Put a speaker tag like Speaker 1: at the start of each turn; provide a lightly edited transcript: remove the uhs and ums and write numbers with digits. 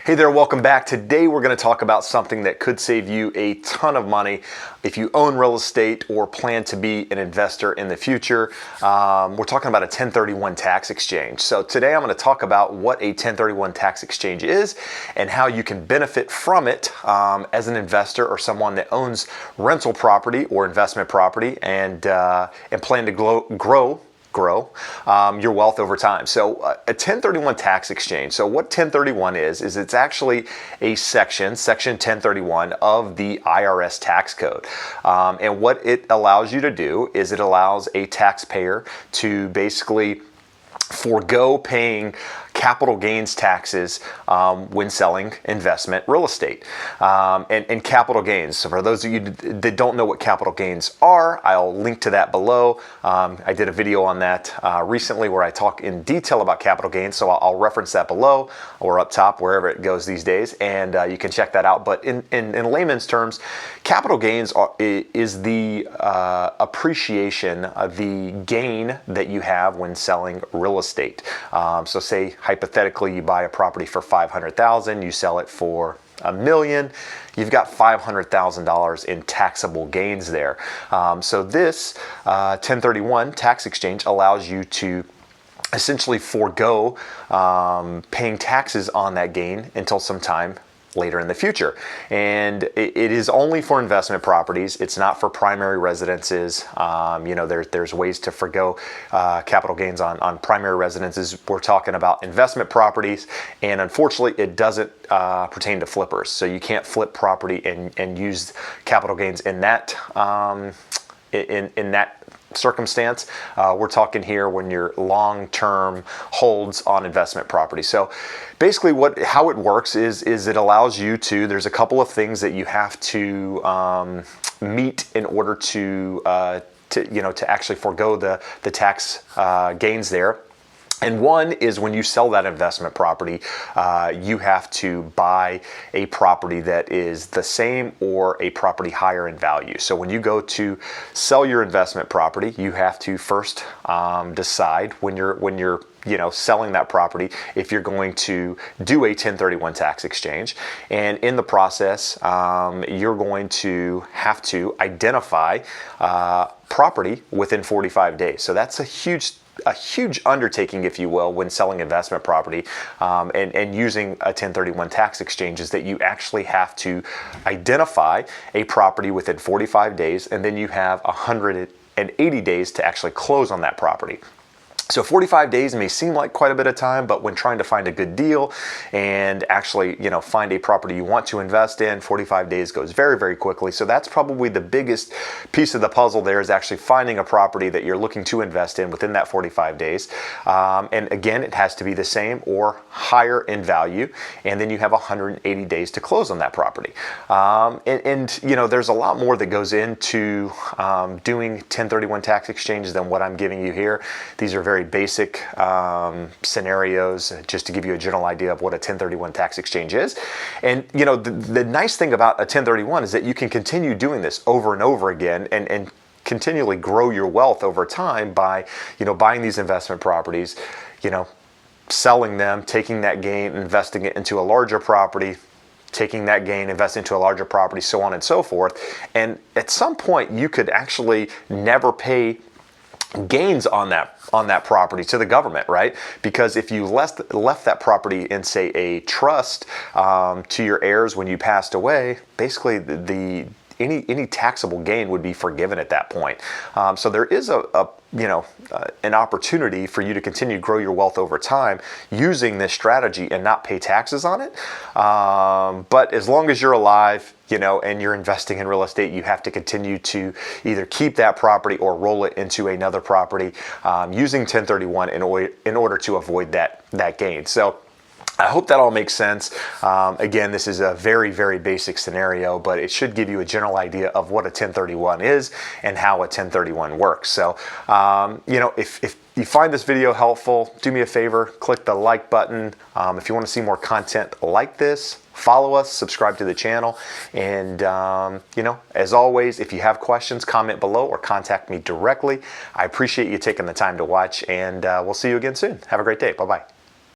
Speaker 1: Hey there, welcome back. Today we're going to talk about something that could save you a ton of money if you own real estate or plan to be an investor in the future. We're talking about a 1031 tax exchange. So today I'm going to talk about what a 1031 tax exchange is and how you can benefit from it as an investor or someone that owns rental property or investment property and plan to grow your wealth over time. So a 1031 tax exchange. So what 1031 is it's actually a section 1031 of the IRS tax code. And what it allows you to do is it allows a taxpayer to basically forego paying capital gains taxes when selling investment real estate. And capital gains, so for those of you that don't know what capital gains are, I'll link to that below. I did a video on that recently where I talk in detail about capital gains, so I'll reference that below or up top, wherever it goes these days, and you can check that out. But in layman's terms, capital gains is the appreciation of the gain that you have when selling real estate. So say hypothetically you buy a property for $500,000, you sell it for $1 million, you've got $500,000 in taxable gains there. So this 1031 tax exchange allows you to essentially forego paying taxes on that gain until some time later in the future. And it is only for investment properties. It's not for primary residences. There's ways to forgo capital gains on primary residences. We're talking about investment properties, and unfortunately it doesn't pertain to flippers. So you can't flip property and use capital gains in that in that circumstance. We're talking here when you're long-term holds on investment property. So basically how it works is it allows you to, there's a couple of things that you have to meet in order to actually forego the tax gains there. And one is when you sell that investment property, you have to buy a property that is the same or a property higher in value. So when you go to sell your investment property, you have to first decide when you're selling that property if you're going to do a 1031 tax exchange. And in the process, you're going to have to identify property within 45 days. So that's a huge undertaking, if you will, when selling investment property and using a 1031 tax exchange, is that you actually have to identify a property within 45 days, and then you have 180 days to actually close on that property. So 45 days may seem like quite a bit of time, but when trying to find a good deal and actually, find a property you want to invest in, 45 days goes very, very quickly. So that's probably the biggest piece of the puzzle there, is actually finding a property that you're looking to invest in within that 45 days. And again, it has to be the same or higher in value. And then you have 180 days to close on that property. There's a lot more that goes into doing 1031 tax exchanges than what I'm giving you here. These are very basic scenarios just to give you a general idea of what a 1031 tax exchange is. And the nice thing about a 1031 is that you can continue doing this over and over again and continually grow your wealth over time by buying these investment properties, selling them, taking that gain, investing it into a larger property, taking that gain, investing into a larger property, so on and so forth. And at some point you could actually never pay gains on that property to the government, right? Because if you left that property in, say, a trust to your heirs when you passed away, basically any taxable gain would be forgiven at that point. So there is an opportunity for you to continue to grow your wealth over time using this strategy and not pay taxes on it. But as long as you're alive, and you're investing in real estate, you have to continue to either keep that property or roll it into another property using 1031 in order to avoid that gain. So I hope that all makes sense. Again, this is a very, very basic scenario, but it should give you a general idea of what a 1031 is and how a 1031 works. So, if you find this video helpful, do me a favor, click the like button. If you want to see more content like this, follow us, subscribe to the channel, and as always, if you have questions, comment below or contact me directly. I appreciate you taking the time to watch, and we'll see you again soon. Have a great day. Bye-bye.